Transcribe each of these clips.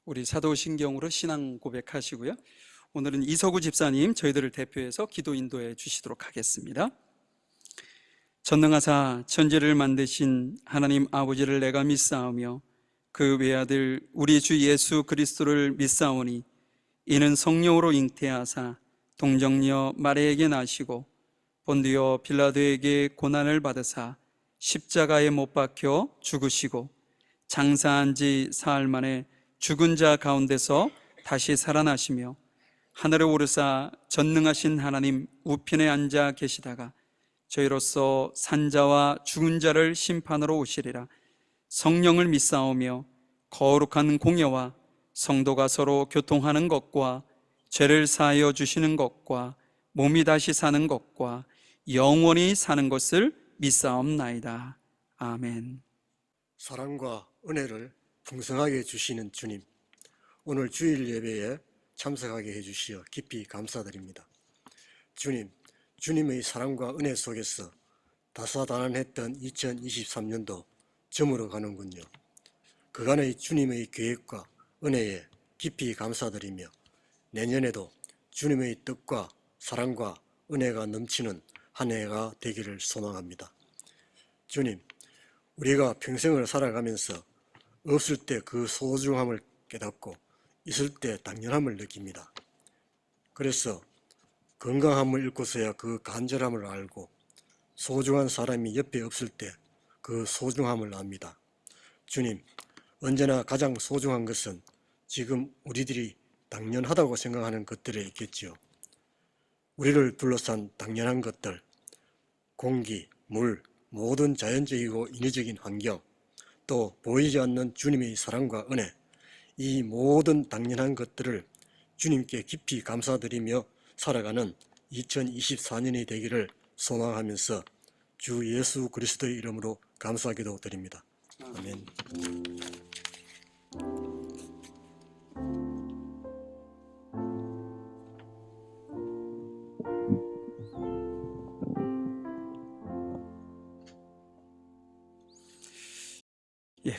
우리 사도신경으로 신앙 고백하시고요. 오늘은 이서구 집사님 저희들을 대표해서 기도 인도해 주시도록 하겠습니다. 전능하사 천지를 만드신 하나님 아버지를 내가 믿사오며 그 외아들 우리 주 예수 그리스도를 믿사오니 이는 성령으로 잉태하사 동정녀 마리아에게 나시고 본디오 빌라도에게 고난을 받으사 십자가에 못 박혀 죽으시고 장사한 지 사흘 만에 죽은 자 가운데서 다시 살아나시며 하늘에 오르사 전능하신 하나님 우편에 앉아 계시다가 저희로서 산자와 죽은 자를 심판으로 오시리라. 성령을 믿사오며 거룩한 공예와 성도가 서로 교통하는 것과 죄를 사하여 주시는 것과 몸이 다시 사는 것과 영원히 사는 것을 믿사옵나이다. 아멘. 사랑과 은혜를 풍성하게 주시는 주님, 오늘 주일 예배에 참석하게 해주시어 깊이 감사드립니다. 주님, 주님의 사랑과 은혜 속에서 다사다난했던 2023년도 저물어 가는군요. 그간의 주님의 계획과 은혜에 깊이 감사드리며 내년에도 주님의 뜻과 사랑과 은혜가 넘치는 한 해가 되기를 소망합니다. 주님, 우리가 평생을 살아가면서 없을 때 그 소중함을 깨닫고 있을 때 당연함을 느낍니다. 그래서 건강함을 잃고서야 그 간절함을 알고 소중한 사람이 옆에 없을 때 그 소중함을 압니다. 주님, 언제나 가장 소중한 것은 지금 우리들이 당연하다고 생각하는 것들에 있겠지요. 우리를 둘러싼 당연한 것들, 공기, 물, 모든 자연적이고 인위적인 환경, 또 보이지 않는 주님의 사랑과 은혜, 이 모든 당연한 것들을 주님께 깊이 감사드리며 살아가는 2024년이 되기를 소망하면서 주 예수 그리스도의 이름으로 감사기도 드립니다. 아멘.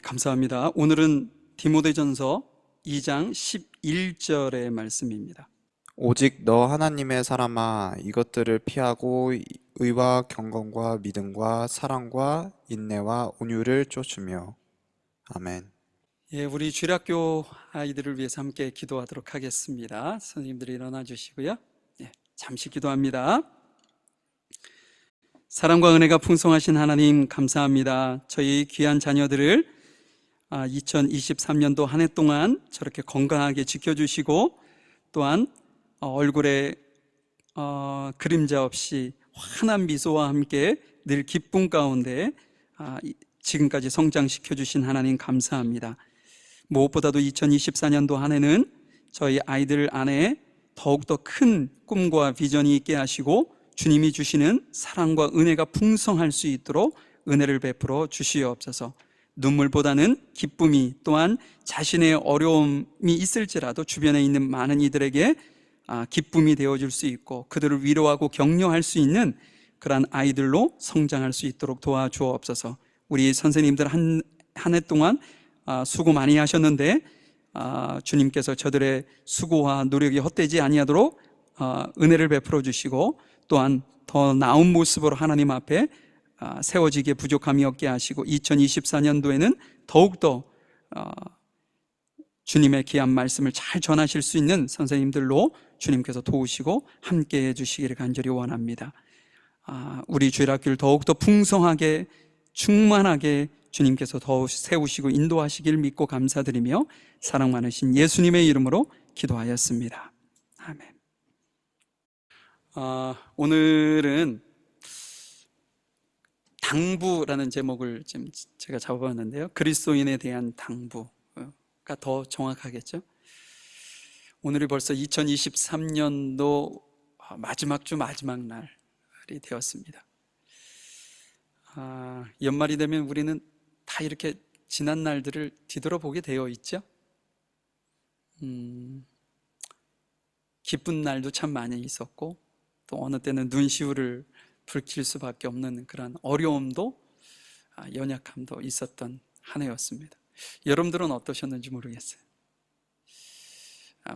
감사합니다. 오늘은 디모데전서 2장 11절의 말씀입니다. 오직 너 하나님의 사람아, 이것들을 피하고 의와 경건과 믿음과 사랑과 인내와 온유를 쫓으며. 아멘. 우리 주일학교 아이들을 위해서 함께 기도하도록 하겠습니다. 선생님들이 일어나 주시고요. 잠시 기도합니다. 사랑과 은혜가 풍성하신 하나님 감사합니다. 저희 귀한 자녀들을 2023년도 한 해 동안 저렇게 건강하게 지켜주시고 또한 얼굴에 그림자 없이 환한 미소와 함께 늘 기쁨 가운데 지금까지 성장시켜 주신 하나님 감사합니다. 무엇보다도 2024년도 한 해는 저희 아이들 안에 더욱더 큰 꿈과 비전이 있게 하시고 주님이 주시는 사랑과 은혜가 풍성할 수 있도록 은혜를 베풀어 주시옵소서. 눈물보다는 기쁨이, 또한 자신의 어려움이 있을지라도 주변에 있는 많은 이들에게 기쁨이 되어줄 수 있고 그들을 위로하고 격려할 수 있는 그러한 아이들로 성장할 수 있도록 도와주옵소서. 우리 선생님들 한 해 동안 수고 많이 하셨는데 주님께서 저들의 수고와 노력이 헛되지 아니하도록 은혜를 베풀어 주시고 또한 더 나은 모습으로 하나님 앞에 세워지게 부족함이 없게 하시고 2024년도에는 더욱더 주님의 귀한 말씀을 잘 전하실 수 있는 선생님들로 주님께서 도우시고 함께해 주시기를 간절히 원합니다. 우리 주일학교를 더욱더 풍성하게 충만하게 주님께서 더 세우시고 인도하시길 믿고 감사드리며 사랑 많으신 예수님의 이름으로 기도하였습니다. 아멘. 오늘은 당부라는 제목을 지금 제가 잡아봤는데요. 그리스도인에 대한 당부가 더 정확하겠죠. 오늘이 벌써 2023년도 마지막 주 마지막 날이 되었습니다. 연말이 되면 우리는 다 이렇게 지난 날들을 뒤돌아보게 되어 있죠. 기쁜 날도 참 많이 있었고 또 어느 때는 눈시울을 붉힐 수밖에 없는 그런 어려움도 연약함도 있었던 한 해였습니다. 여러분들은 어떠셨는지 모르겠어요.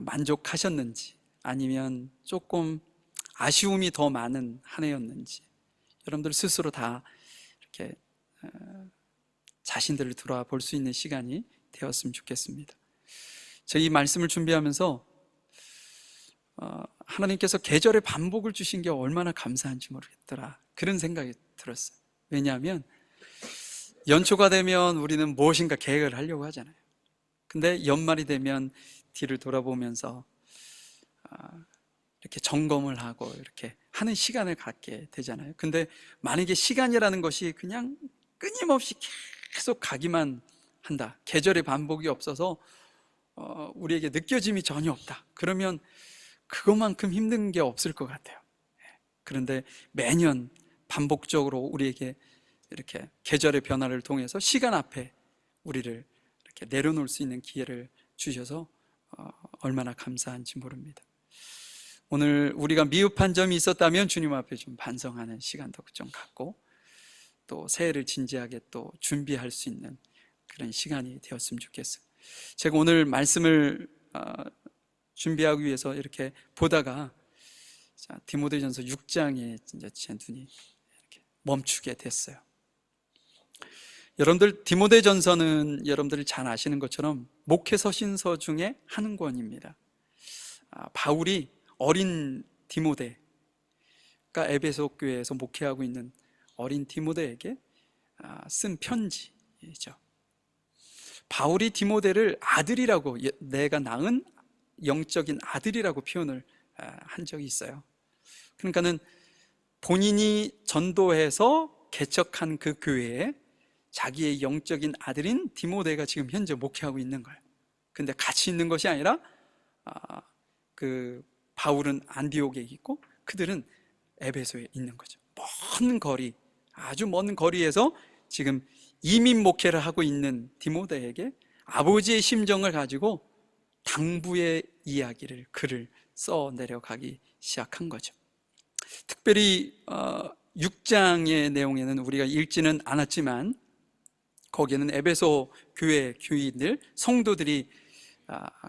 만족하셨는지, 아니면 조금 아쉬움이 더 많은 한 해였는지, 여러분들 스스로 다 이렇게 자신들을 돌아볼 수 있는 시간이 되었으면 좋겠습니다. 제가 이 말씀을 준비하면서 하나님께서 계절의 반복을 주신 게 얼마나 감사한지 모르겠더라, 그런 생각이 들었어요. 왜냐하면 연초가 되면 우리는 무엇인가 계획을 하려고 하잖아요. 근데 연말이 되면 뒤를 돌아보면서 이렇게 점검을 하고 이렇게 하는 시간을 갖게 되잖아요. 근데 만약에 시간이라는 것이 그냥 끊임없이 계속 가기만 한다, 계절의 반복이 없어서 우리에게 느껴짐이 전혀 없다, 그러면 그것만큼 힘든 게 없을 것 같아요. 그런데 매년 반복적으로 우리에게 이렇게 계절의 변화를 통해서 시간 앞에 우리를 이렇게 내려놓을 수 있는 기회를 주셔서 얼마나 감사한지 모릅니다. 오늘 우리가 미흡한 점이 있었다면 주님 앞에 좀 반성하는 시간도 좀 갖고, 또 새해를 진지하게 또 준비할 수 있는 그런 시간이 되었으면 좋겠어요. 제가 오늘 말씀을 준비하기 위해서 이렇게 보다가 디모데전서 6장에 진짜 제 눈이 이렇게 멈추게 됐어요. 여러분들, 디모데전서는 여러분들이 잘 아시는 것처럼 목회서신서 중에 한 권입니다. 바울이 어린 디모데, 그러니까 에베소 교회에서 목회하고 있는 어린 디모데에게 쓴 편지죠. 바울이 디모데를 아들이라고, 내가 낳은 영적인 아들이라고 표현을 한 적이 있어요. 그러니까는 본인이 전도해서 개척한 그 교회에 자기의 영적인 아들인 디모데가 지금 현재 목회하고 있는 거예요. 근데 같이 있는 것이 아니라 그 바울은 안디옥에 있고 그들은 에베소에 있는 거죠. 먼 거리, 아주 먼 거리에서 지금 이민 목회를 하고 있는 디모데에게 아버지의 심정을 가지고 당부의 이야기를, 글을 써 내려가기 시작한 거죠. 특별히 6장의 내용에는 우리가 읽지는 않았지만 거기에는 에베소 교회 교인들, 성도들이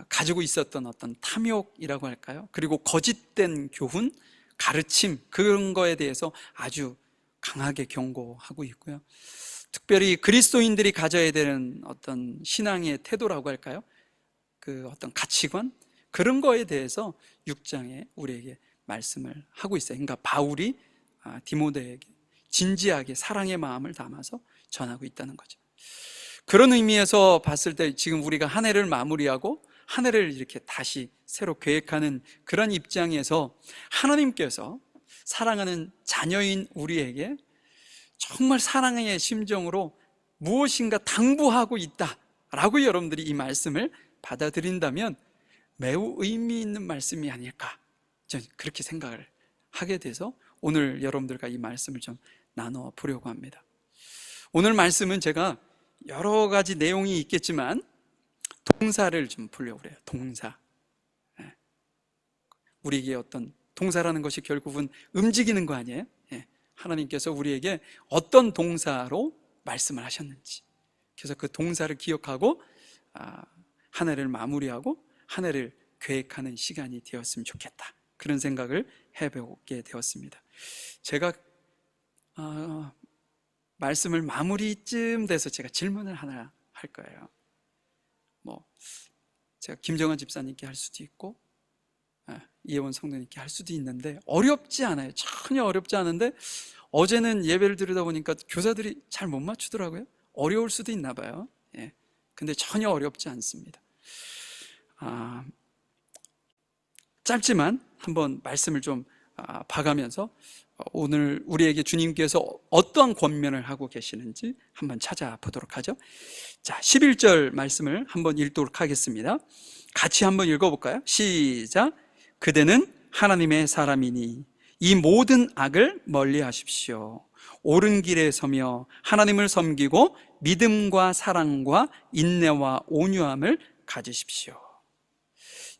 가지고 있었던 어떤 탐욕이라고 할까요? 그리고 거짓된 교훈, 가르침, 그런 거에 대해서 아주 강하게 경고하고 있고요. 특별히 그리스도인들이 가져야 되는 어떤 신앙의 태도라고 할까요? 그 어떤 가치관, 그런 거에 대해서 6장에 우리에게 말씀을 하고 있어요. 그러니까 바울이 디모데에게 진지하게 사랑의 마음을 담아서 전하고 있다는 거죠. 그런 의미에서 봤을 때 지금 우리가 한 해를 마무리하고 한 해를 이렇게 다시 새로 계획하는 그런 입장에서 하나님께서 사랑하는 자녀인 우리에게 정말 사랑의 심정으로 무엇인가 당부하고 있다라고 여러분들이 이 말씀을 받아들인다면 매우 의미 있는 말씀이 아닐까, 저는 그렇게 생각을 하게 돼서 오늘 여러분들과 이 말씀을 좀 나눠 보려고 합니다. 오늘 말씀은 제가 여러 가지 내용이 있겠지만 동사를 좀 보려고 그래요. 동사. 우리에게 어떤 동사라는 것이 결국은 움직이는 거 아니에요? 하나님께서 우리에게 어떤 동사로 말씀을 하셨는지, 그래서 그 동사를 기억하고 한 해를 마무리하고 한 해를 계획하는 시간이 되었으면 좋겠다, 그런 생각을 해보게 되었습니다. 제가 말씀을 마무리쯤 돼서 제가 질문을 하나 할 거예요. 제가 김정환 집사님께 할 수도 있고 이혜원 성도님께 할 수도 있는데 어렵지 않아요. 전혀 어렵지 않은데 어제는 예배를 드리다 보니까 교사들이 잘 못 맞추더라고요. 어려울 수도 있나 봐요. 근데 전혀 어렵지 않습니다. 짧지만 한번 말씀을 좀 봐가면서 오늘 우리에게 주님께서 어떠한 권면을 하고 계시는지 한번 찾아보도록 하죠. 자, 11절 말씀을 한번 읽도록 하겠습니다. 같이 한번 읽어볼까요? 시작. 그대는 하나님의 사람이니 이 모든 악을 멀리 하십시오. 옳은 길에 서며 하나님을 섬기고 믿음과 사랑과 인내와 온유함을 가지십시오.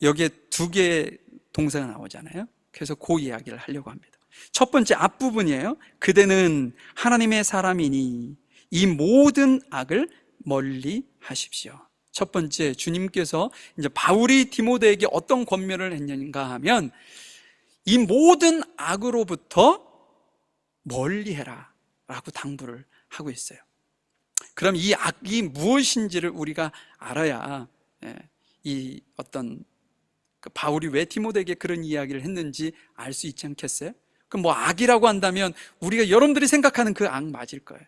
여기에 두 개의 동사가 나오잖아요. 그래서 그 이야기를 하려고 합니다. 첫 번째 앞부분이에요. 그대는 하나님의 사람이니 이 모든 악을 멀리 하십시오. 첫 번째, 주님께서 이제 바울이 디모데에게 어떤 권면을 했는가 하면 이 모든 악으로부터 멀리해라 라고 당부를 하고 있어요. 그럼 이 악이 무엇인지를 우리가 알아야 이 어떤 바울이 왜 디모데에게 그런 이야기를 했는지 알 수 있지 않겠어요? 그럼 뭐 악이라고 한다면 우리가 여러분들이 생각하는 그 악 맞을 거예요.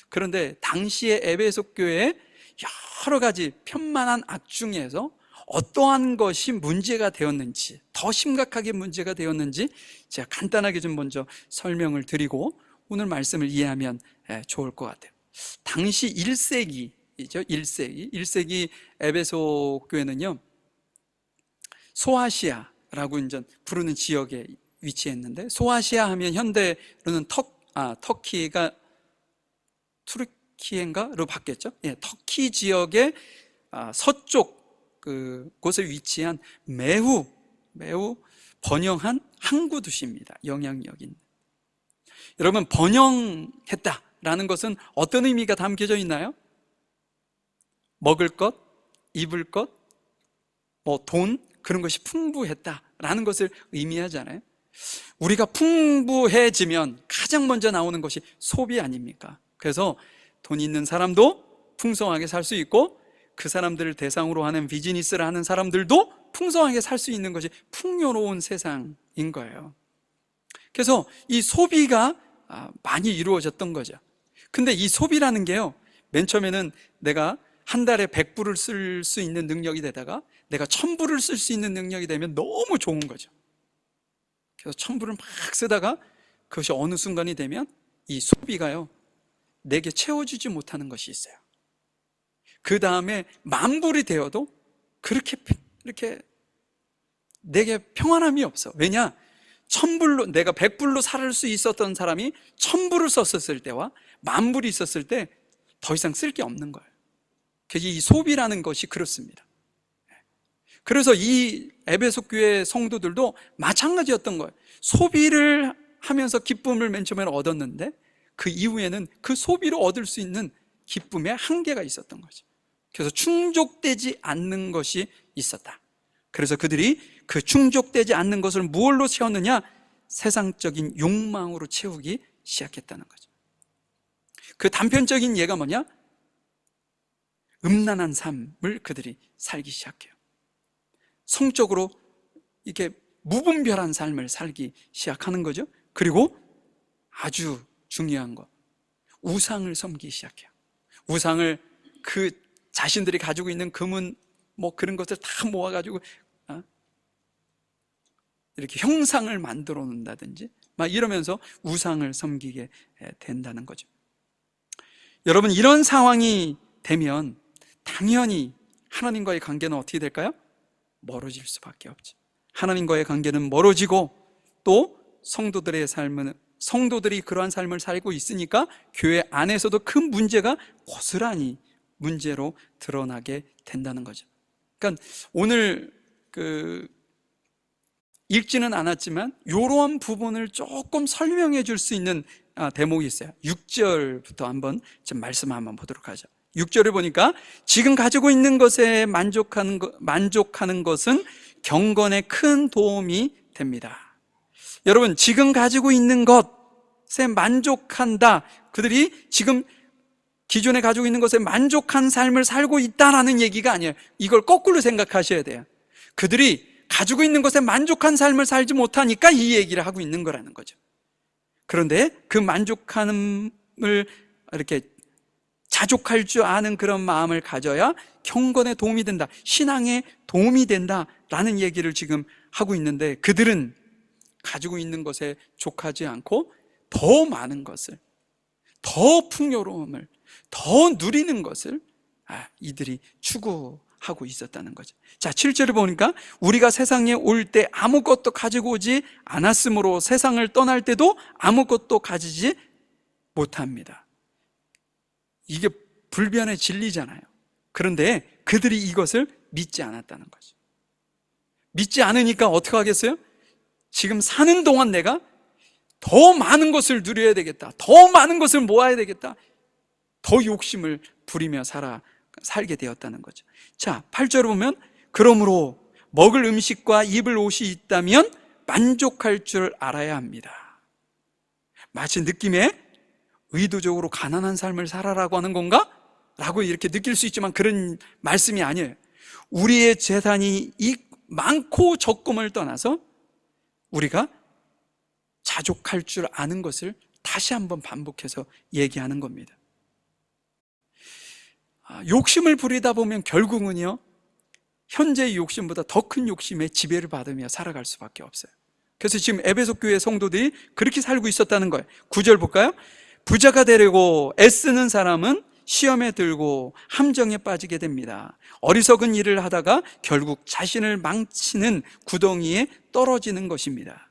그런데 당시의 에베소 교회에 여러 가지 편만한 악 중에서 어떠한 것이 문제가 되었는지, 더 심각하게 문제가 되었는지 제가 간단하게 좀 먼저 설명을 드리고 오늘 말씀을 이해하면 좋을 것 같아요. 당시 1세기이죠. 1세기 에베소 교회는요, 소아시아라고 이제 부르는 지역에 위치했는데, 소아시아 하면 현대로는 터키가 투르키엔가로 바뀌었죠. 터키 지역의 서쪽 곳에 위치한 매우 번영한 항구 도시입니다. 영향력 있는. 여러분, 번영했다라는 것은 어떤 의미가 담겨져 있나요? 먹을 것, 입을 것, 돈, 그런 것이 풍부했다라는 것을 의미하잖아요. 우리가 풍부해지면 가장 먼저 나오는 것이 소비 아닙니까? 그래서 돈 있는 사람도 풍성하게 살 수 있고, 그 사람들을 대상으로 하는 비즈니스를 하는 사람들도 풍성하게 살 수 있는 것이 풍요로운 세상인 거예요. 그래서 이 소비가 많이 이루어졌던 거죠. 근데 이 소비라는 게요, 맨 처음에는 내가 한 달에 100불을 쓸 수 있는 능력이 되다가 내가 1000불을 쓸 수 있는 능력이 되면 너무 좋은 거죠. 그래서 1000불을 막 쓰다가 그것이 어느 순간이 되면 이 소비가요, 내게 채워주지 못하는 것이 있어요. 그 다음에 10,000불이 되어도 이렇게 내게 평안함이 없어. 왜냐? 1000불로, 내가 100불로 살 수 있었던 사람이 1000불을 썼을 때와 10,000불이 있었을 때 더 이상 쓸 게 없는 거예요. 그래서 이 소비라는 것이 그렇습니다. 그래서 이 에베소 교회 성도들도 마찬가지였던 거예요. 소비를 하면서 기쁨을 맨 처음에 얻었는데 그 이후에는 그 소비로 얻을 수 있는 기쁨에 한계가 있었던 거죠. 그래서 충족되지 않는 것이 있었다. 그래서 그들이 그 충족되지 않는 것을 무엇로 채웠느냐? 세상적인 욕망으로 채우기 시작했다는 거죠. 그 단편적인 예가 뭐냐? 음란한 삶을 그들이 살기 시작해요. 성적으로 이렇게 무분별한 삶을 살기 시작하는 거죠. 그리고 아주 중요한 거, 우상을 섬기기 시작해요. 우상을, 그 자신들이 가지고 있는 금은 그런 것을 다 모아가지고 이렇게 형상을 만들어 놓는다든지 막 이러면서 우상을 섬기게 된다는 거죠. 여러분, 이런 상황이 되면 당연히 하나님과의 관계는 어떻게 될까요? 멀어질 수밖에 없죠. 하나님과의 관계는 멀어지고, 또 성도들이 그러한 삶을 살고 있으니까 교회 안에서도 큰 문제가 고스란히 문제로 드러나게 된다는 거죠. 그러니까 오늘 읽지는 않았지만 이러한 부분을 조금 설명해 줄 수 있는 대목이 있어요. 6절부터 한번 좀 말씀 한번 보도록 하죠. 6절을 보니까 지금 가지고 있는 것에 만족하는 것은 경건에 큰 도움이 됩니다. 여러분, 지금 가지고 있는 것에 만족한다. 그들이 지금 기존에 가지고 있는 것에 만족한 삶을 살고 있다라는 얘기가 아니에요. 이걸 거꾸로 생각하셔야 돼요. 그들이 가지고 있는 것에 만족한 삶을 살지 못하니까 이 얘기를 하고 있는 거라는 거죠. 그런데 그 만족함을 이렇게 자족할 줄 아는 그런 마음을 가져야 경건에 도움이 된다, 신앙에 도움이 된다라는 얘기를 지금 하고 있는데, 그들은 가지고 있는 것에 족하지 않고 더 많은 것을, 더 풍요로움을, 더 누리는 것을 이들이 추구하고 있었다는 거죠. 자, 7절을 보니까 우리가 세상에 올 때 아무것도 가지고 오지 않았으므로 세상을 떠날 때도 아무것도 가지지 못합니다. 이게 불변의 진리잖아요. 그런데 그들이 이것을 믿지 않았다는 거죠. 믿지 않으니까 어떻게 하겠어요? 지금 사는 동안 내가 더 많은 것을 누려야 되겠다, 더 많은 것을 모아야 되겠다, 더 욕심을 부리며 살아가는 살게 되었다는 거죠. 자, 8절을 보면 그러므로 먹을 음식과 입을 옷이 있다면 만족할 줄 알아야 합니다. 마치 느낌에 의도적으로 가난한 삶을 살아라고 하는 건가? 라고 이렇게 느낄 수 있지만 그런 말씀이 아니에요. 우리의 재산이 많고 적음을 떠나서 우리가 자족할 줄 아는 것을 다시 한번 반복해서 얘기하는 겁니다. 욕심을 부리다 보면 결국은요, 현재의 욕심보다 더 큰 욕심에 지배를 받으며 살아갈 수밖에 없어요. 그래서 지금 에베소 교회 성도들이 그렇게 살고 있었다는 거예요. 9절 볼까요? 부자가 되려고 애쓰는 사람은 시험에 들고 함정에 빠지게 됩니다. 어리석은 일을 하다가 결국 자신을 망치는 구덩이에 떨어지는 것입니다.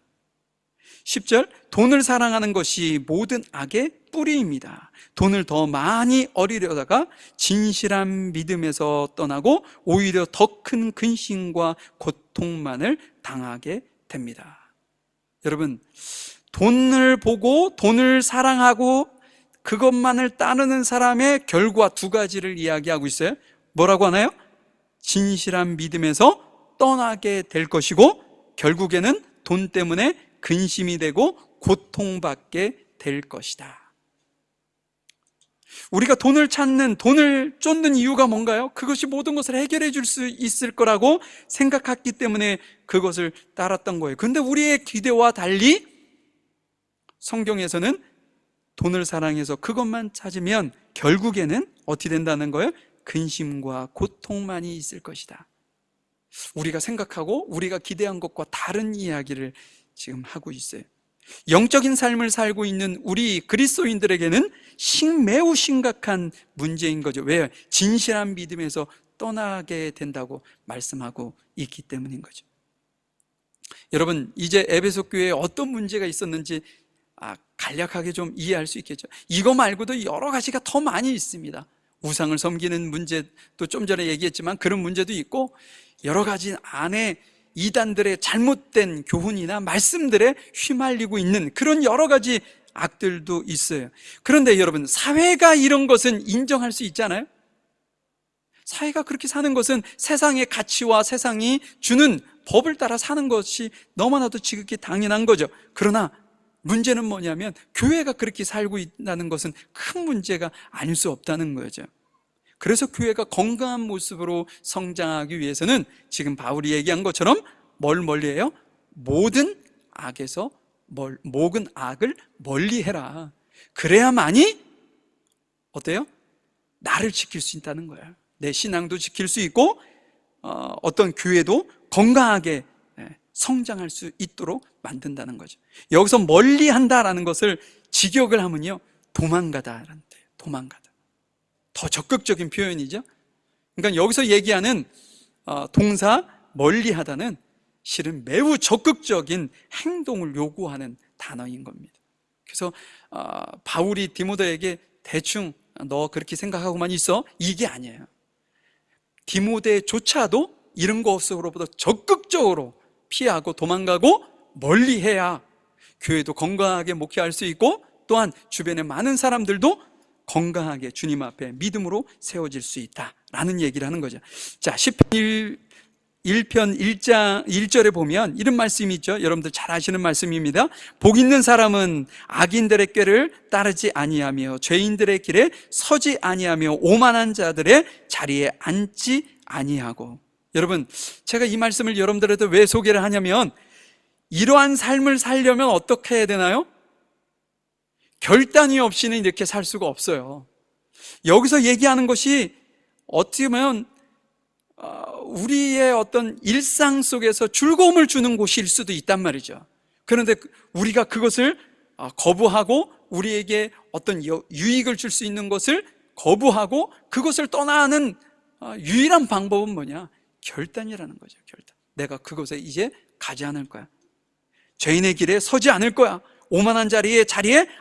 10절, 돈을 사랑하는 것이 모든 악의 뿌리입니다. 돈을 더 많이 얻으려다가 진실한 믿음에서 떠나고 오히려 더 큰 근심과 고통만을 당하게 됩니다. 여러분, 돈을 보고 돈을 사랑하고 그것만을 따르는 사람의 결과 두 가지를 이야기하고 있어요. 뭐라고 하나요? 진실한 믿음에서 떠나게 될 것이고 결국에는 돈 때문에 근심이 되고 고통받게 될 것이다. 우리가 돈을 찾는, 돈을 쫓는 이유가 뭔가요? 그것이 모든 것을 해결해 줄 수 있을 거라고 생각했기 때문에 그것을 따랐던 거예요. 그런데 우리의 기대와 달리 성경에서는 돈을 사랑해서 그것만 찾으면 결국에는 어떻게 된다는 거예요? 근심과 고통만이 있을 것이다. 우리가 생각하고 우리가 기대한 것과 다른 이야기를 지금 하고 있어요. 영적인 삶을 살고 있는 우리 그리스도인들에게는 매우 심각한 문제인 거죠. 왜요? 진실한 믿음에서 떠나게 된다고 말씀하고 있기 때문인 거죠. 여러분, 이제 에베소 교회에 어떤 문제가 있었는지 간략하게 좀 이해할 수 있겠죠. 이거 말고도 여러 가지가 더 많이 있습니다. 우상을 섬기는 문제도 좀 전에 얘기했지만 그런 문제도 있고, 여러 가지 안에 이단들의 잘못된 교훈이나 말씀들에 휘말리고 있는 그런 여러 가지 악들도 있어요. 그런데 여러분, 사회가 이런 것은 인정할 수 있잖아요. 사회가 그렇게 사는 것은 세상의 가치와 세상이 주는 법을 따라 사는 것이 너무나도 지극히 당연한 거죠. 그러나 문제는 뭐냐면 교회가 그렇게 살고 있다는 것은 큰 문제가 아닐 수 없다는 거죠. 그래서 교회가 건강한 모습으로 성장하기 위해서는 지금 바울이 얘기한 것처럼 뭘 멀리해요? 모든 악을 멀리해라. 그래야만이 어때요? 나를 지킬 수 있다는 거예요. 내 신앙도 지킬 수 있고 어떤 교회도 건강하게 성장할 수 있도록 만든다는 거죠. 여기서 멀리한다라는 것을 직역을 하면요, 도망가다라는 뜻이에요. 도망가다. 더 적극적인 표현이죠. 그러니까 여기서 얘기하는 동사 멀리하다는 실은 매우 적극적인 행동을 요구하는 단어인 겁니다. 그래서 바울이 디모데에게 대충 너 그렇게 생각하고만 있어, 이게 아니에요. 디모데조차도 이런 것으로부터 적극적으로 피하고 도망가고 멀리해야 교회도 건강하게 목회할 수 있고, 또한 주변의 많은 사람들도 건강하게 주님 앞에 믿음으로 세워질 수 있다라는 얘기를 하는 거죠. 자, 시편 1편 1절에 보면 이런 말씀이 있죠. 여러분들 잘 아시는 말씀입니다. 복 있는 사람은 악인들의 꾀를 따르지 아니하며 죄인들의 길에 서지 아니하며 오만한 자들의 자리에 앉지 아니하고. 여러분, 제가 이 말씀을 여러분들한테 왜 소개를 하냐면, 이러한 삶을 살려면 어떻게 해야 되나요? 결단이 없이는 이렇게 살 수가 없어요. 여기서 얘기하는 것이 어떻게 보면 우리의 어떤 일상 속에서 즐거움을 주는 곳일 수도 있단 말이죠. 그런데 우리가 그것을 거부하고 우리에게 어떤 유익을 줄 수 있는 것을 거부하고 그것을 떠나는 유일한 방법은 뭐냐? 결단이라는 거죠. 결단. 내가 그곳에 이제 가지 않을 거야. 죄인의 길에 서지 않을 거야. 오만한 자리에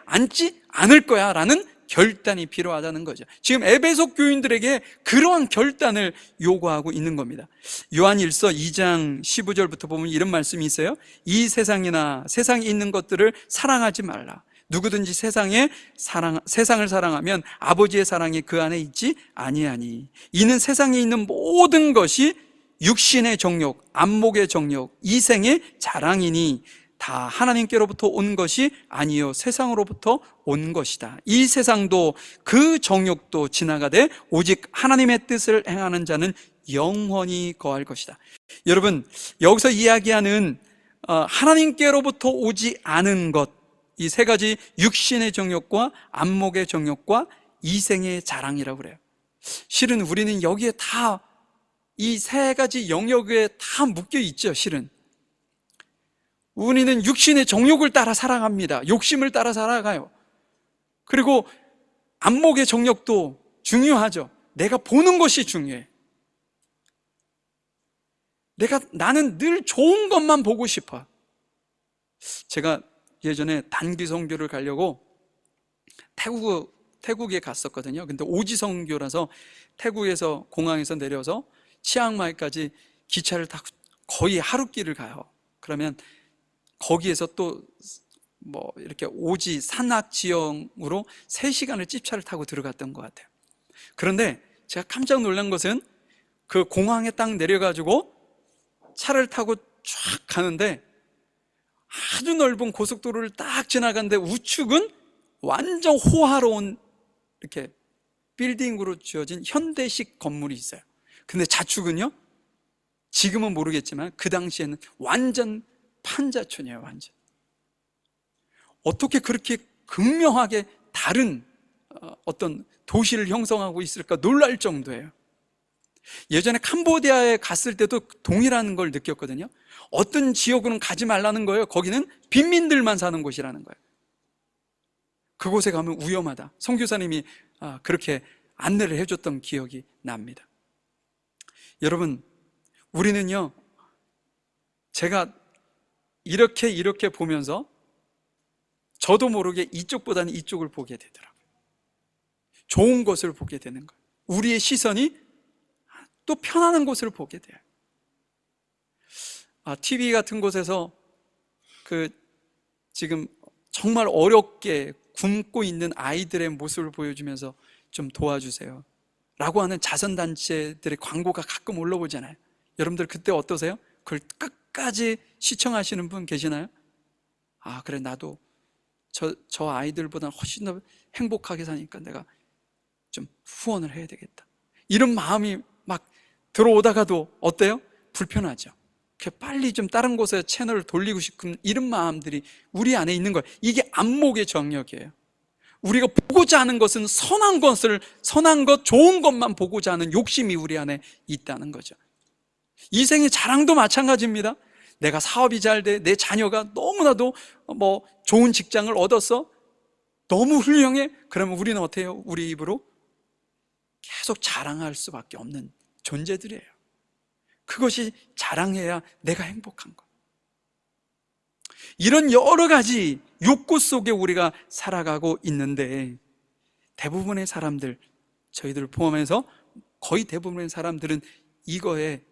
앉지 않을 거야 라는 결단이 필요하다는 거죠. 지금 에베소 교인들에게 그러한 결단을 요구하고 있는 겁니다. 요한일서 2장 15절부터 보면 이런 말씀이 있어요. 이 세상이나 세상에 있는 것들을 사랑하지 말라. 누구든지 세상을 사랑하면 아버지의 사랑이 그 안에 있지 아니하니. 이는 세상에 있는 모든 것이 육신의 정욕, 안목의 정욕, 이생의 자랑이니 다 하나님께로부터 온 것이 아니요 세상으로부터 온 것이다. 이 세상도 그 정욕도 지나가되 오직 하나님의 뜻을 행하는 자는 영원히 거할 것이다. 여러분, 여기서 이야기하는 하나님께로부터 오지 않은 것, 이 세 가지 육신의 정욕과 안목의 정욕과 이생의 자랑이라고 그래요. 실은 우리는 여기에 다 이 세 가지 영역에 다 묶여 있죠. 실은 우리는 육신의 정욕을 따라 살아갑니다. 욕심을 따라 살아가요. 그리고 안목의 정욕도 중요하죠. 내가 보는 것이 중요해. 나는 늘 좋은 것만 보고 싶어. 제가 예전에 단기 선교를 가려고 태국에 갔었거든요. 근데 오지 선교라서 태국에서 공항에서 내려서 치앙마이까지 기차를 타고 거의 하루길을 가요. 그러면 거기에서 또 이렇게 오지 산악 지형으로 3시간을 찝차를 타고 들어갔던 것 같아요. 그런데 제가 깜짝 놀란 것은 그 공항에 딱 내려가지고 차를 타고 쫙 가는데 아주 넓은 고속도로를 딱 지나가는데 우측은 완전 호화로운 이렇게 빌딩으로 지어진 현대식 건물이 있어요. 근데 좌측은요, 지금은 모르겠지만 그 당시에는 완전 판자촌이에요. 완전. 어떻게 그렇게 극명하게 다른 어떤 도시를 형성하고 있을까 놀랄 정도예요. 예전에 캄보디아에 갔을 때도 동일한 걸 느꼈거든요. 어떤 지역으로는 가지 말라는 거예요. 거기는 빈민들만 사는 곳이라는 거예요. 그곳에 가면 위험하다. 선교사님이 그렇게 안내를 해줬던 기억이 납니다. 여러분, 우리는요, 제가 이렇게 보면서 저도 모르게 이쪽보다는 이쪽을 보게 되더라고요. 좋은 것을 보게 되는 거예요. 우리의 시선이 또 편안한 곳을 보게 돼요. TV 같은 곳에서 지금 정말 어렵게 굶고 있는 아이들의 모습을 보여주면서 좀 도와주세요 라고 하는 자선단체들의 광고가 가끔 올라오잖아요. 여러분들 그때 어떠세요? 그걸 끝까지 시청하시는 분 계시나요? 그래, 나도 저 아이들보다 훨씬 더 행복하게 사니까 내가 좀 후원을 해야 되겠다. 이런 마음이 막 들어오다가도 어때요? 불편하죠. 빨리 좀 다른 곳에 채널을 돌리고 싶은 이런 마음들이 우리 안에 있는 거예요. 이게 안목의 정력이에요. 우리가 보고자 하는 것은 선한 것, 좋은 것만 보고자 하는 욕심이 우리 안에 있다는 거죠. 이생의 자랑도 마찬가지입니다. 내가 사업이 잘 돼, 내 자녀가 너무나도 좋은 직장을 얻었어, 너무 훌륭해. 그러면 우리는 어때요? 우리 입으로 계속 자랑할 수밖에 없는 존재들이에요. 그것이 자랑해야 내가 행복한 거. 이런 여러 가지 욕구 속에 우리가 살아가고 있는데, 대부분의 사람들, 저희들 포함해서 거의 대부분의 사람들은 이거에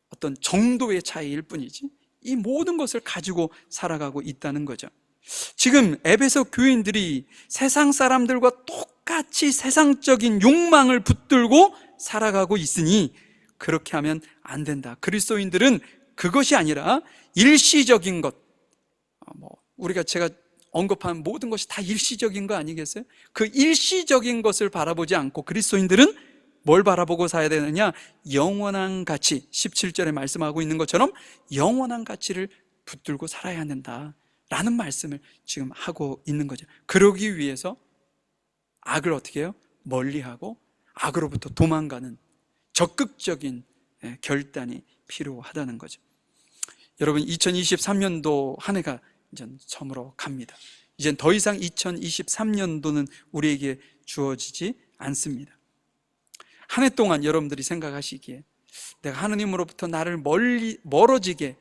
어떤 정도의 차이일 뿐이지 이 모든 것을 가지고 살아가고 있다는 거죠. 지금 에베소 교인들이 세상 사람들과 똑같이 세상적인 욕망을 붙들고 살아가고 있으니 그렇게 하면 안 된다. 그리스도인들은 그것이 아니라 일시적인 것, 제가 언급한 모든 것이 다 일시적인 거 아니겠어요? 그 일시적인 것을 바라보지 않고 그리스도인들은 뭘 바라보고 살아야 되느냐? 영원한 가치, 17절에 말씀하고 있는 것처럼 영원한 가치를 붙들고 살아야 한다라는 말씀을 지금 하고 있는 거죠. 그러기 위해서 악을 어떻게 해요? 멀리하고 악으로부터 도망가는 적극적인 결단이 필요하다는 거죠. 여러분, 2023년도 한 해가 이제 저물어 갑니다. 이젠 더 이상 2023년도는 우리에게 주어지지 않습니다. 한 해 동안 여러분들이 생각하시기에 내가 하느님으로부터 나를 멀어지게,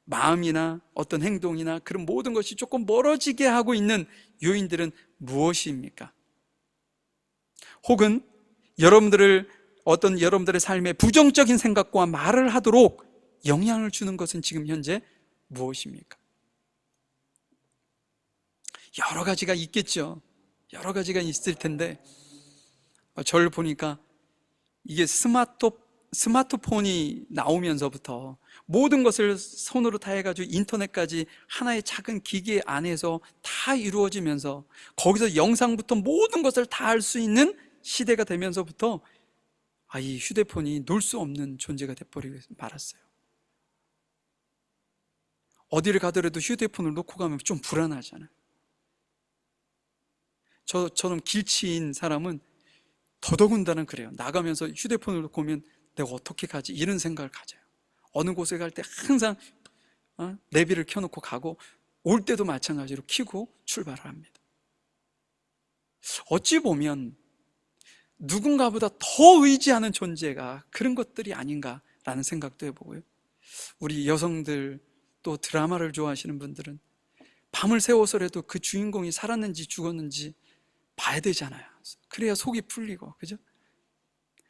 마음이나 어떤 행동이나 그런 모든 것이 조금 멀어지게 하고 있는 요인들은 무엇입니까? 혹은 여러분들의 삶에 부정적인 생각과 말을 하도록 영향을 주는 것은 지금 현재 무엇입니까? 여러 가지가 있겠죠. 여러 가지가 있을 텐데 저를 보니까 이게 스마트폰이 나오면서부터 모든 것을 손으로 다 해가지고 인터넷까지 하나의 작은 기계 안에서 다 이루어지면서 거기서 영상부터 모든 것을 다 할 수 있는 시대가 되면서부터 이 휴대폰이 놀 수 없는 존재가 돼버리고 말았어요. 어디를 가더라도 휴대폰을 놓고 가면 좀 불안하잖아요. 저는 길치인 사람은 더더군다나 그래요. 나가면서 휴대폰을 놓고 오면 내가 어떻게 가지? 이런 생각을 가져요. 어느 곳에 갈 때 항상 내비를 켜놓고 가고 올 때도 마찬가지로 켜고 출발을 합니다. 어찌 보면 누군가보다 더 의지하는 존재가 그런 것들이 아닌가라는 생각도 해보고요. 우리 여성들 또 드라마를 좋아하시는 분들은 밤을 새워서라도 그 주인공이 살았는지 죽었는지 봐야 되잖아요. 그래야 속이 풀리고, 그죠?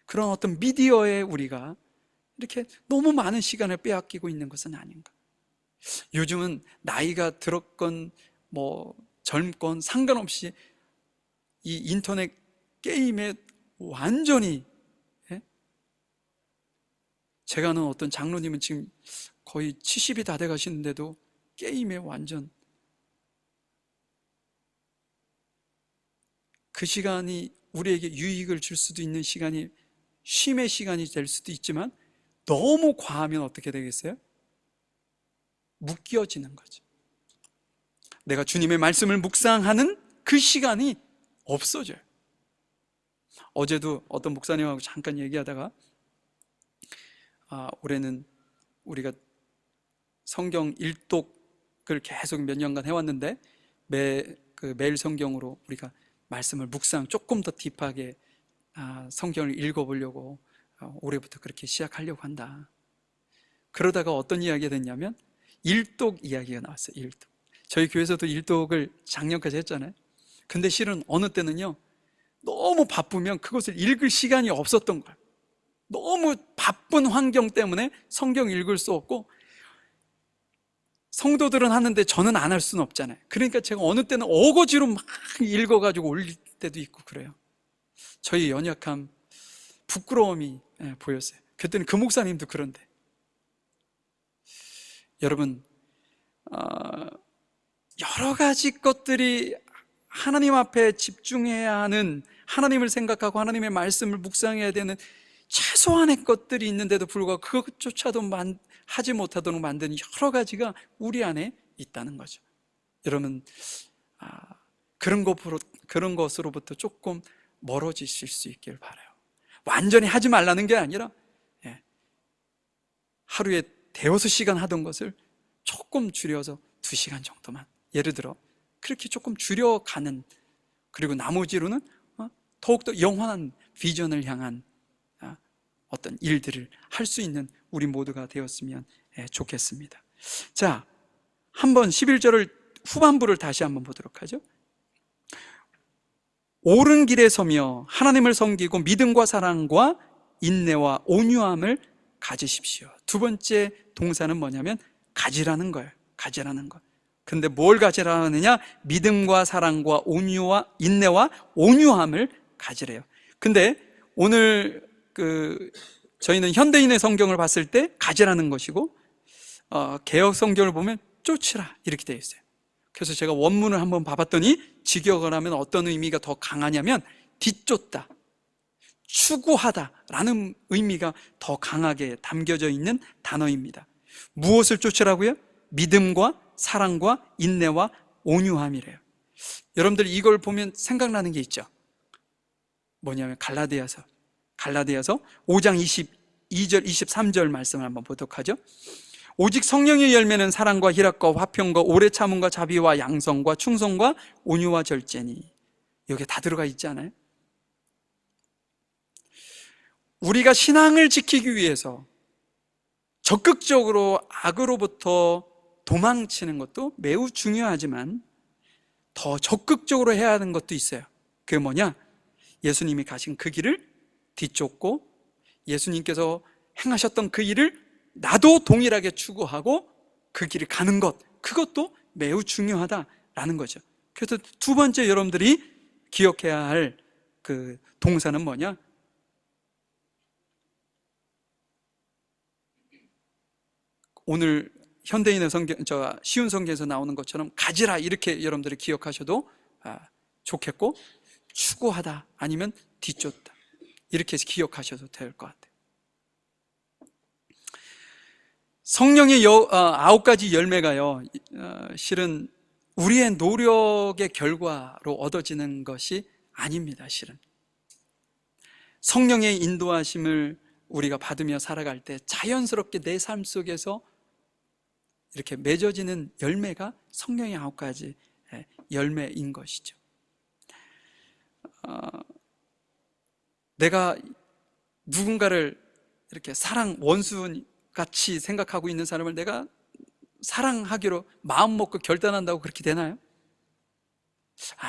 그런 어떤 미디어에 우리가 이렇게 너무 많은 시간을 빼앗기고 있는 것은 아닌가. 요즘은 나이가 들었건 젊건 상관없이 이 인터넷 게임에 완전히, 제가 아는 어떤 장로님은 지금 거의 70이 다 돼 가시는데도 게임에 완전, 그 시간이 우리에게 유익을 줄 수도 있는 시간이 쉼의 시간이 될 수도 있지만 너무 과하면 어떻게 되겠어요? 묶여지는 거죠. 내가 주님의 말씀을 묵상하는 그 시간이 없어져요. 어제도 어떤 목사님하고 잠깐 얘기하다가 올해는 우리가 성경 일독을 계속 몇 년간 해왔는데 매일 성경으로 우리가 말씀을 묵상 조금 더 딥하게 성경을 읽어보려고 올해부터 그렇게 시작하려고 한다. 그러다가 어떤 이야기가 됐냐면 일독 이야기가 나왔어요. 일독. 저희 교회에서도 일독을 작년까지 했잖아요. 근데 실은 어느 때는요, 너무 바쁘면 그것을 읽을 시간이 없었던 거예요. 너무 바쁜 환경 때문에 성경 읽을 수 없고, 성도들은 하는데 저는 안 할 수는 없잖아요. 그러니까 제가 어느 때는 어거지로 막 읽어가지고 올릴 때도 있고 그래요. 저희 연약함, 부끄러움이 보였어요. 그랬더니 그 목사님도 그런데. 여러분, 여러 가지 것들이 하나님 앞에 집중해야 하는, 하나님을 생각하고 하나님의 말씀을 묵상해야 되는 최소한의 것들이 있는데도 불구하고 그것조차도 하지 못하도록 만드는 여러 가지가 우리 안에 있다는 거죠. 여러분, 그런 것으로부터 조금 멀어지실 수 있길 바라요. 완전히 하지 말라는 게 아니라 하루에 대여섯 시간 하던 것을 조금 줄여서 2시간 정도만, 예를 들어 그렇게 조금 줄여가는, 그리고 나머지로는 더욱더 영원한 비전을 향한 어떤 일들을 할 수 있는 우리 모두가 되었으면 좋겠습니다. 자, 한번 11절을 후반부를 다시 한번 보도록 하죠. 옳은 길에 서며 하나님을 섬기고 믿음과 사랑과 인내와 온유함을 가지십시오. 두 번째 동사는 뭐냐면 가지라는 거예요. 가지라는 것. 근데 뭘 가지라 하느냐? 믿음과 사랑과 온유와 인내와 온유함을 가지래요. 근데 오늘 저희는 현대인의 성경을 봤을 때 가지라는 것이고, 개역 성경을 보면 쫓으라 이렇게 되어 있어요. 그래서 제가 원문을 한번 봐봤더니 직역을 하면 어떤 의미가 더 강하냐면 뒤쫓다, 추구하다라는 의미가 더 강하게 담겨져 있는 단어입니다. 무엇을 쫓으라고요? 믿음과 사랑과 인내와 온유함이래요. 여러분들 이걸 보면 생각나는 게 있죠. 뭐냐면 갈라디아서 5장 22절 23절 말씀을 한번 보도록 하죠. 오직 성령의 열매는 사랑과 희락과 화평과 오래 참음과 자비와 양성과 충성과 온유와 절제니. 여기에 다 들어가 있지 않아요? 우리가 신앙을 지키기 위해서 적극적으로 악으로부터 도망치는 것도 매우 중요하지만 더 적극적으로 해야 하는 것도 있어요. 그게 뭐냐? 예수님이 가신 그 길을 뒤쫓고 예수님께서 행하셨던 그 일을 나도 동일하게 추구하고 그 길을 가는 것, 그것도 매우 중요하다라는 거죠. 그래서 두 번째 여러분들이 기억해야 할 그 동사는 뭐냐? 오늘 현대인의 성경, 쉬운 성경에서 나오는 것처럼 가지라 이렇게 여러분들이 기억하셔도 좋겠고, 추구하다 아니면 뒤쫓다 이렇게 해서 기억하셔도 될 것 같아요. 성령의 9가지 열매가요, 실은 우리의 노력의 결과로 얻어지는 것이 아닙니다. 실은 성령의 인도하심을 우리가 받으며 살아갈 때 자연스럽게 내 삶 속에서 이렇게 맺어지는 열매가 성령의 9가지 열매인 것이죠. 내가 누군가를 이렇게 원수같이 생각하고 있는 사람을 내가 사랑하기로 마음 먹고 결단한다고 그렇게 되나요?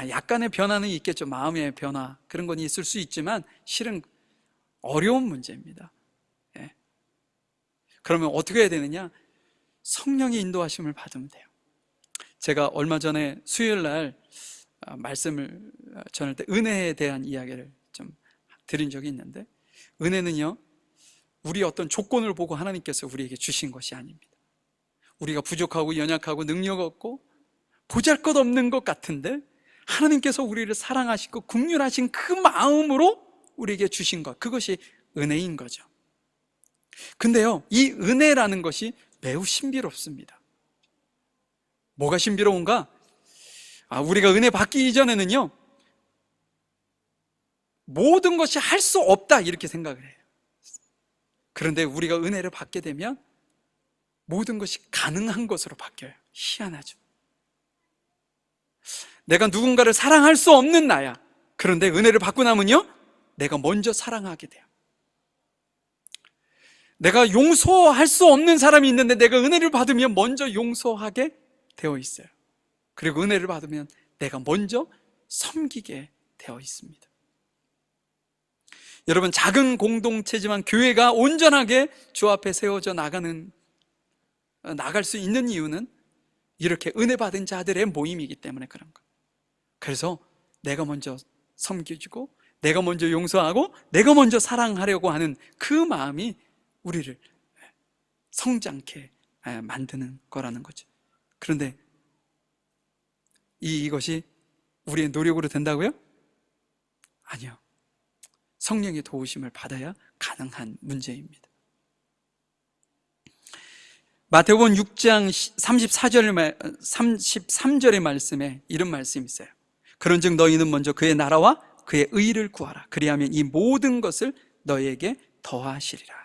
약간의 변화는 있겠죠. 마음의 변화, 그런 건 있을 수 있지만 실은 어려운 문제입니다. 그러면 어떻게 해야 되느냐? 성령의 인도하심을 받으면 돼요. 제가 얼마 전에 수요일 날 말씀을 전할 때 은혜에 대한 이야기를 좀 드린 적이 있는데, 은혜는요, 우리 어떤 조건을 보고 하나님께서 우리에게 주신 것이 아닙니다. 우리가 부족하고 연약하고 능력 없고 보잘것없는 것 같은데 하나님께서 우리를 사랑하시고 긍휼하신 그 마음으로 우리에게 주신 것, 그것이 은혜인 거죠. 근데요, 이 은혜라는 것이 매우 신비롭습니다. 뭐가 신비로운가? 우리가 은혜 받기 이전에는요, 모든 것이 할 수 없다 이렇게 생각을 해요. 그런데 우리가 은혜를 받게 되면 모든 것이 가능한 것으로 바뀌어요. 희한하죠. 내가 누군가를 사랑할 수 없는 나야. 그런데 은혜를 받고 나면요, 내가 먼저 사랑하게 돼요. 내가 용서할 수 없는 사람이 있는데 내가 은혜를 받으면 먼저 용서하게 되어 있어요. 그리고 은혜를 받으면 내가 먼저 섬기게 되어 있습니다. 여러분, 작은 공동체지만 교회가 온전하게 주 앞에 세워져 나갈 수 있는 이유는 이렇게 은혜 받은 자들의 모임이기 때문에 그런 거예요. 그래서 내가 먼저 섬겨주고 내가 먼저 용서하고 내가 먼저 사랑하려고 하는 그 마음이 우리를 성장케 만드는 거라는 거죠. 그런데 이것이 우리의 노력으로 된다고요? 아니요. 성령의 도우심을 받아야 가능한 문제입니다. 마태복음 6장 33절의 말씀에 이런 말씀이 있어요. 그런즉 너희는 먼저 그의 나라와 그의 의를 구하라. 그리하면 이 모든 것을 너희에게 더하시리라.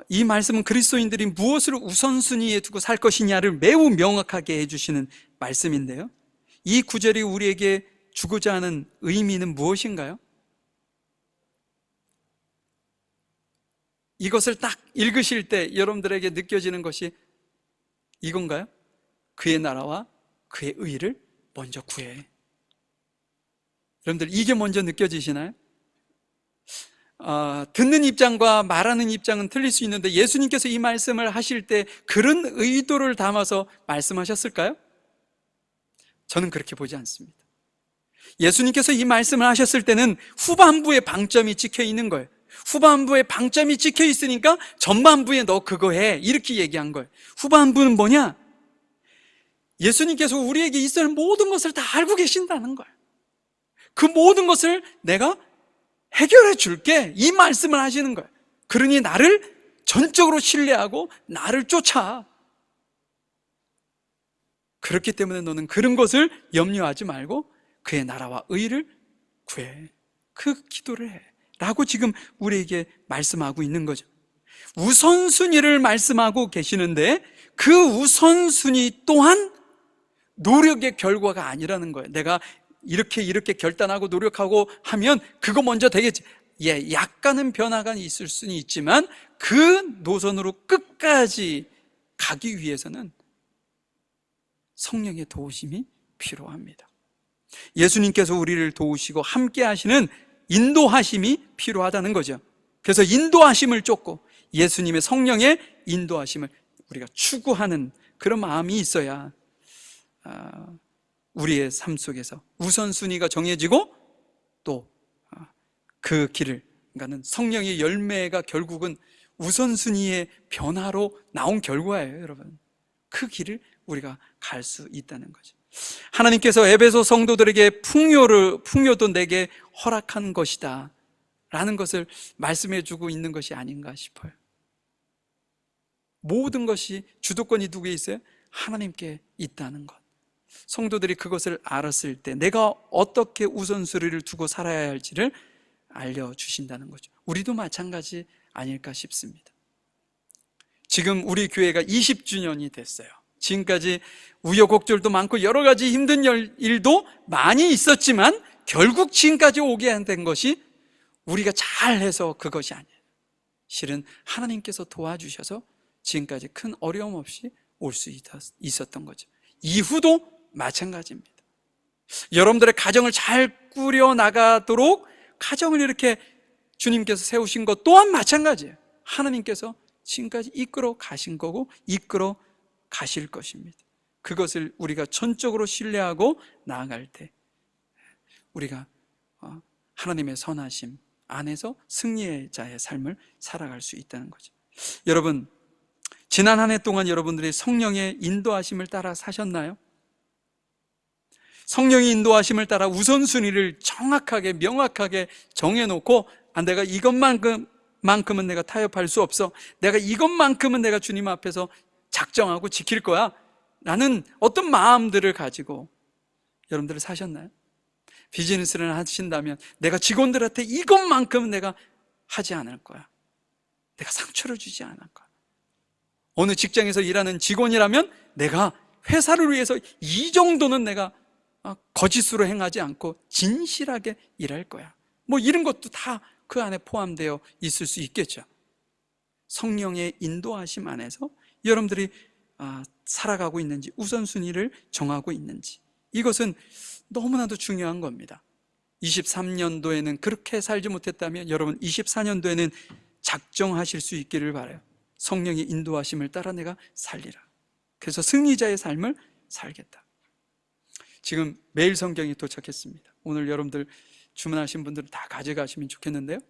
이 말씀은 그리스도인들이 무엇을 우선순위에 두고 살 것이냐를 매우 명확하게 해주시는 말씀인데요, 이 구절이 우리에게 주고자 하는 의미는 무엇인가요? 이것을 딱 읽으실 때 여러분들에게 느껴지는 것이 이건가요? 그의 나라와 그의 의를 먼저 구해. 여러분들, 이게 먼저 느껴지시나요? 듣는 입장과 말하는 입장은 틀릴 수 있는데 예수님께서 이 말씀을 하실 때 그런 의도를 담아서 말씀하셨을까요? 저는 그렇게 보지 않습니다. 예수님께서 이 말씀을 하셨을 때는 후반부에 방점이 찍혀 있는 거예요. 후반부에 방점이 찍혀 있으니까 전반부에 너 그거 해 이렇게 얘기한 거예요. 후반부는 뭐냐? 예수님께서 우리에게 있을 모든 것을 다 알고 계신다는 거예요. 그 모든 것을 내가 해결해 줄게, 이 말씀을 하시는 거예요. 그러니 나를 전적으로 신뢰하고 나를 쫓아. 그렇기 때문에 너는 그런 것을 염려하지 말고 그의 나라와 의를 구해. 그 기도를 해 라고 지금 우리에게 말씀하고 있는 거죠. 우선순위를 말씀하고 계시는데 그 우선순위 또한 노력의 결과가 아니라는 거예요. 내가 이렇게 결단하고 노력하고 하면 그거 먼저 되겠지. 약간은 변화가 있을 수는 있지만 그 노선으로 끝까지 가기 위해서는 성령의 도우심이 필요합니다. 예수님께서 우리를 도우시고 함께 하시는 인도하심이 필요하다는 거죠. 그래서 인도하심을 쫓고 예수님의 성령의 인도하심을 우리가 추구하는 그런 마음이 있어야 우리의 삶 속에서 우선순위가 정해지고 또 그 길을, 그러니까는 성령의 열매가 결국은 우선순위의 변화로 나온 결과예요, 여러분. 그 길을 우리가 갈 수 있다는 거죠. 하나님께서 에베소 성도들에게 풍요도 내게 허락한 것이다 라는 것을 말씀해 주고 있는 것이 아닌가 싶어요. 모든 것이 주도권이 누구에 있어요? 하나님께 있다는 것. 성도들이 그것을 알았을 때 내가 어떻게 우선순위를 두고 살아야 할지를 알려주신다는 거죠. 우리도 마찬가지 아닐까 싶습니다. 지금 우리 교회가 20주년이 됐어요. 지금까지 우여곡절도 많고 여러 가지 힘든 일도 많이 있었지만 결국 지금까지 오게 된 것이 우리가 잘해서 그것이 아니에요. 실은 하나님께서 도와주셔서 지금까지 큰 어려움 없이 올 수 있었던 거죠. 이후도 마찬가지입니다. 여러분들의 가정을 잘 꾸려나가도록 가정을 이렇게 주님께서 세우신 것 또한 마찬가지예요. 하나님께서 지금까지 이끌어 가신 거고 이끌어 가실 것입니다. 그것을 우리가 전적으로 신뢰하고 나아갈 때 우리가 하나님의 선하심 안에서 승리의 자의 삶을 살아갈 수 있다는 거죠. 여러분, 지난 한 해 동안 여러분들이 성령의 인도하심을 따라 사셨나요? 성령의 인도하심을 따라 우선순위를 정확하게 명확하게 정해놓고 내가 이것만큼은 내가 타협할 수 없어, 내가 이것만큼은 내가 주님 앞에서 작정하고 지킬 거야 라는 어떤 마음들을 가지고 여러분들을 사셨나요? 비즈니스를 하신다면 내가 직원들한테 이것만큼은 내가 하지 않을 거야, 내가 상처를 주지 않을 거야. 어느 직장에서 일하는 직원이라면 내가 회사를 위해서 이 정도는 내가 거짓으로 행하지 않고 진실하게 일할 거야. 뭐 이런 것도 다 그 안에 포함되어 있을 수 있겠죠. 성령의 인도하심 안에서 여러분들이 살아가고 있는지, 우선순위를 정하고 있는지, 이것은 너무나도 중요한 겁니다. 23년도에는 그렇게 살지 못했다면 여러분 24년도에는 작정하실 수 있기를 바라요. 성령의 인도하심을 따라 내가 살리라. 그래서 승리자의 삶을 살겠다. 지금 매일 성경이 도착했습니다. 오늘 여러분들 주문하신 분들은 다 가져가시면 좋겠는데요,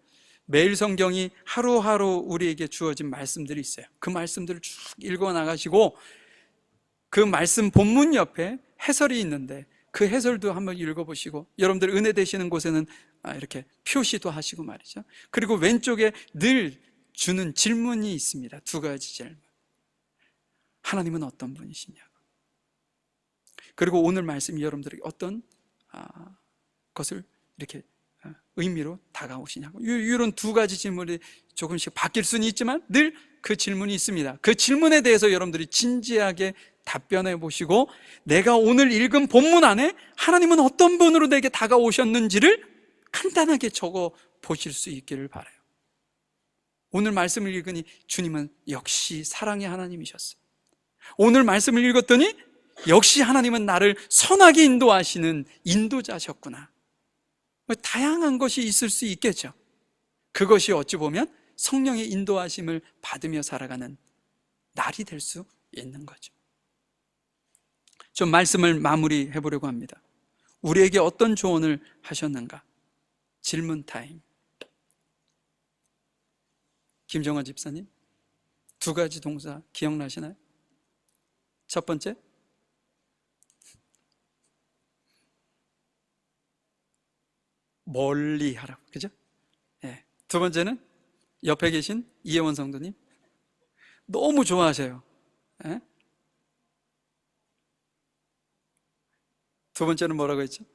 매일 성경이 하루하루 우리에게 주어진 말씀들이 있어요. 그 말씀들을 쭉 읽어 나가시고 그 말씀 본문 옆에 해설이 있는데 그 해설도 한번 읽어보시고, 여러분들 은혜 되시는 곳에는 이렇게 표시도 하시고 말이죠. 그리고 왼쪽에 늘 주는 질문이 있습니다. 두 가지 질문. 하나님은 어떤 분이시냐고, 그리고 오늘 말씀이 여러분들에게 어떤 것을 이렇게 의미로 다가오시냐고, 이런 두 가지 질문이 조금씩 바뀔 수는 있지만 늘 그 질문이 있습니다. 그 질문에 대해서 여러분들이 진지하게 답변해 보시고 내가 오늘 읽은 본문 안에 하나님은 어떤 분으로 내게 다가오셨는지를 간단하게 적어 보실 수 있기를 바라요. 오늘 말씀을 읽으니 주님은 역시 사랑의 하나님이셨어요. 오늘 말씀을 읽었더니 역시 하나님은 나를 선하게 인도하시는 인도자셨구나. 다양한 것이 있을 수 있겠죠. 그것이 어찌 보면 성령의 인도하심을 받으며 살아가는 날이 될 수 있는 거죠. 좀 말씀을 마무리해 보려고 합니다. 우리에게 어떤 조언을 하셨는가? 질문 타임. 김정화 집사님, 두 가지 동사 기억나시나요? 첫 번째, 멀리 하라고, 그죠? 네. 두 번째는 옆에 계신 이혜원 성도님, 너무 좋아하셔요. 네? 두 번째는 뭐라고 했죠?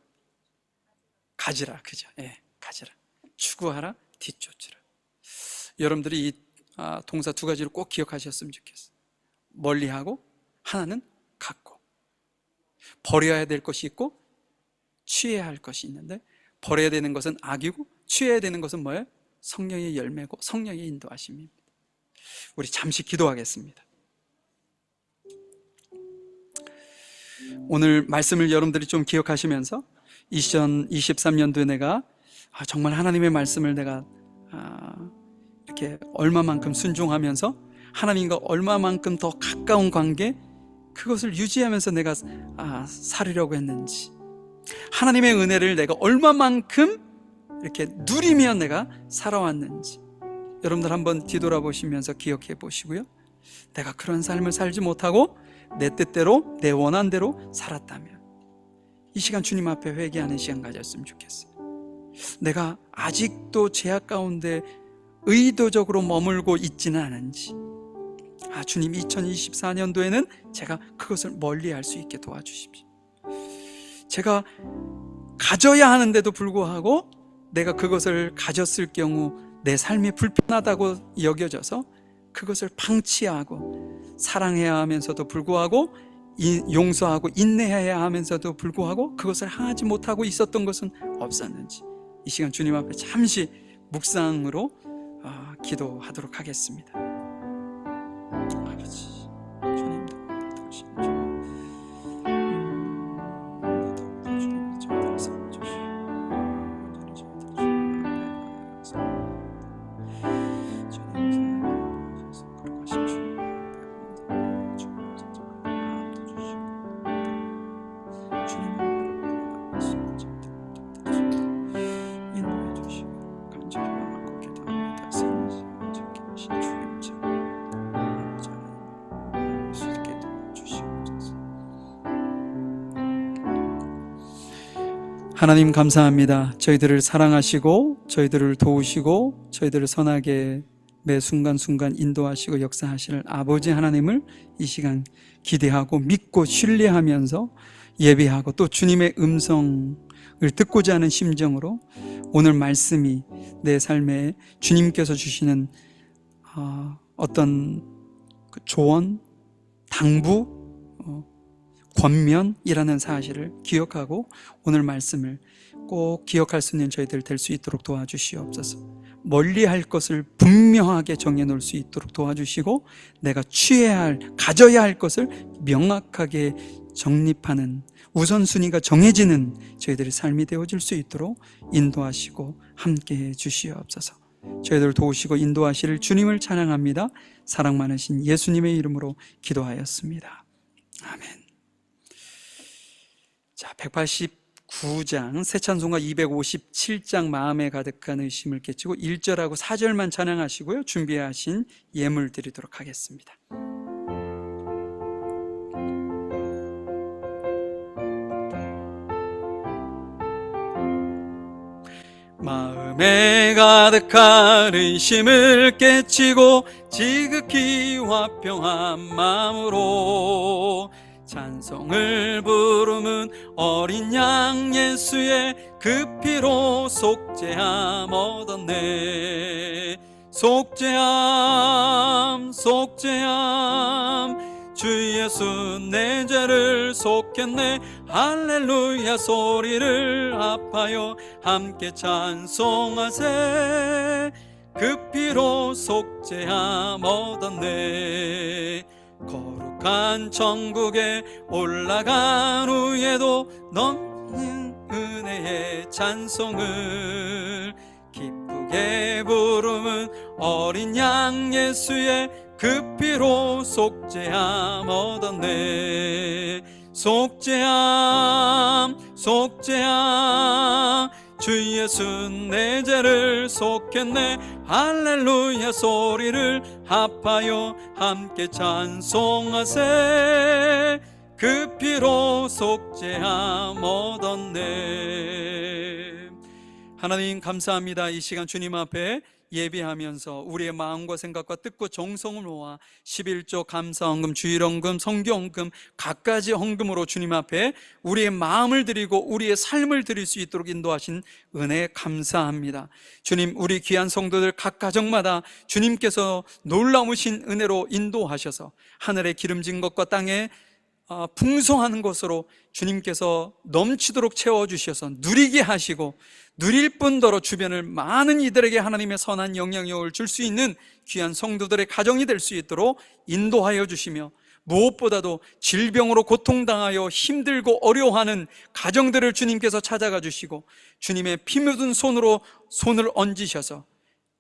가지라, 그죠? 네, 가지라. 추구하라, 뒤쫓으라. 여러분들이 이 동사 두 가지를 꼭 기억하셨으면 좋겠어요. 멀리하고, 하나는 갖고. 버려야 될 것이 있고 취해야 할 것이 있는데, 버려야 되는 것은 악이고 취해야 되는 것은 뭐예요? 성령의 열매고 성령의 인도하심입니다. 우리 잠시 기도하겠습니다. 오늘 말씀을 여러분들이 좀 기억하시면서 2023년도에 내가 정말 하나님의 말씀을 내가 이렇게 얼마만큼 순종하면서 하나님과 얼마만큼 더 가까운 관계, 그것을 유지하면서 내가 살으려고 했는지, 하나님의 은혜를 내가 얼마만큼 이렇게 누리며 내가 살아왔는지 여러분들 한번 뒤돌아보시면서 기억해 보시고요. 내가 그런 삶을 살지 못하고 내 뜻대로 내 원한대로 살았다면 이 시간 주님 앞에 회개하는 시간 가졌으면 좋겠어요. 내가 아직도 죄악 가운데 의도적으로 머물고 있지는 않은지, 주님 2024년도에는 제가 그것을 멀리할 수 있게 도와주십시오. 제가 가져야 하는데도 불구하고 내가 그것을 가졌을 경우 내 삶이 불편하다고 여겨져서 그것을 방치하고, 사랑해야 하면서도 불구하고 용서하고 인내해야 하면서도 불구하고 그것을 하지 못하고 있었던 것은 없었는지, 이 시간 주님 앞에 잠시 묵상으로 기도하도록 하겠습니다. 아버지, 주님도 당신의 주님이 저희들을 살려주시고 온전히 저희들을 주님 거룩하신 주님 인도해 주시고 간절히 원하고 기도합니다. 생명적인 하신 주님 수 있게 도와주시옵소서. 하나님 감사합니다. 저희들을 사랑하시고 저희들을 도우시고 저희들을 선하게 매 순간순간 인도하시고 역사하실 아버지 하나님을 이 시간 기대하고 믿고 신뢰하면서 예배하고 또 주님의 음성을 듣고자 하는 심정으로 오늘 말씀이 내 삶에 주님께서 주시는 어떤 조언, 당부, 권면이라는 사실을 기억하고 오늘 말씀을 꼭 기억할 수 있는 저희들 될 수 있도록 도와주시옵소서. 멀리할 것을 분명하게 정해놓을 수 있도록 도와주시고, 내가 취해야 할, 가져야 할 것을 명확하게 정립하는 우선순위가 정해지는 저희들의 삶이 되어질 수 있도록 인도하시고 함께해 주시옵소서. 저희들을 도우시고 인도하실 주님을 찬양합니다. 사랑 많으신 예수님의 이름으로 기도하였습니다. 아멘. 자, 189장 새 찬송가 257장 마음에 가득한 의심을 깨치고 1절하고 4절만 찬양하시고요, 준비하신 예물 드리도록 하겠습니다. 마음에 가득한 의심을 깨치고 지극히 화평한 마음으로 찬송을 부르는 어린 양 예수의 그 피로 속죄함 얻었네. 속죄함 속죄함 주 예수 내 죄를 속했네. 할렐루야 소리를 합하여 함께 찬송하세. 그 피로 속죄함 얻었네. 거룩한 천국에 올라간 후에도 넘는 은혜의 찬송을 기쁘게 부르는 어린 양 예수의 그 피로 속죄함 얻었네. 속죄함 속죄함 주 예수 내 죄를 속했네. 할렐루야 소리를 합하여 함께 찬송하세. 그 피로 속죄함 얻었네. 하나님 감사합니다. 이 시간 주님 앞에 예배하면서 우리의 마음과 생각과 뜻과 정성을 모아 11조 감사헌금, 주일헌금, 성교헌금 갖가지 헌금으로 주님 앞에 우리의 마음을 드리고 우리의 삶을 드릴 수 있도록 인도하신 은혜 감사합니다. 주님, 우리 귀한 성도들 각 가정마다 주님께서 놀라우신 은혜로 인도하셔서 하늘의 기름진 것과 땅에 풍성한 것으로 주님께서 넘치도록 채워주셔서 누리게 하시고 누릴 뿐더러 주변을 많은 이들에게 하나님의 선한 영향력을 줄 수 있는 귀한 성도들의 가정이 될 수 있도록 인도하여 주시며, 무엇보다도 질병으로 고통당하여 힘들고 어려워하는 가정들을 주님께서 찾아가 주시고 주님의 피 묻은 손으로 손을 얹으셔서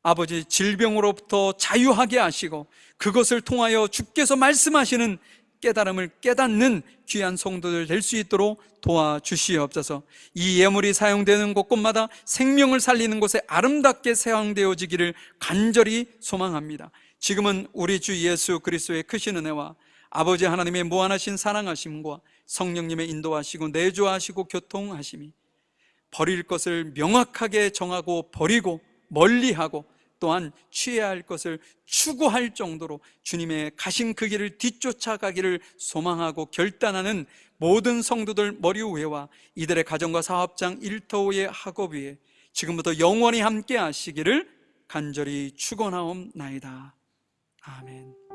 아버지 질병으로부터 자유하게 하시고 그것을 통하여 주께서 말씀하시는 깨달음을 깨닫는 귀한 성도들 될 수 있도록 도와주시옵소서. 이 예물이 사용되는 곳곳마다 생명을 살리는 곳에 아름답게 사용되어지기를 간절히 소망합니다. 지금은 우리 주 예수 그리스도의 크신 은혜와 아버지 하나님의 무한하신 사랑하심과 성령님의 인도하시고 내주하시고 교통하심이 버릴 것을 명확하게 정하고 버리고 멀리하고 또한 취해야 할 것을 추구할 정도로 주님의 가신 그 길을 뒤쫓아가기를 소망하고 결단하는 모든 성도들 머리 위에와 이들의 가정과 사업장 일터 위에 학업 위에 지금부터 영원히 함께 하시기를 간절히 축원하옵나이다. 아멘.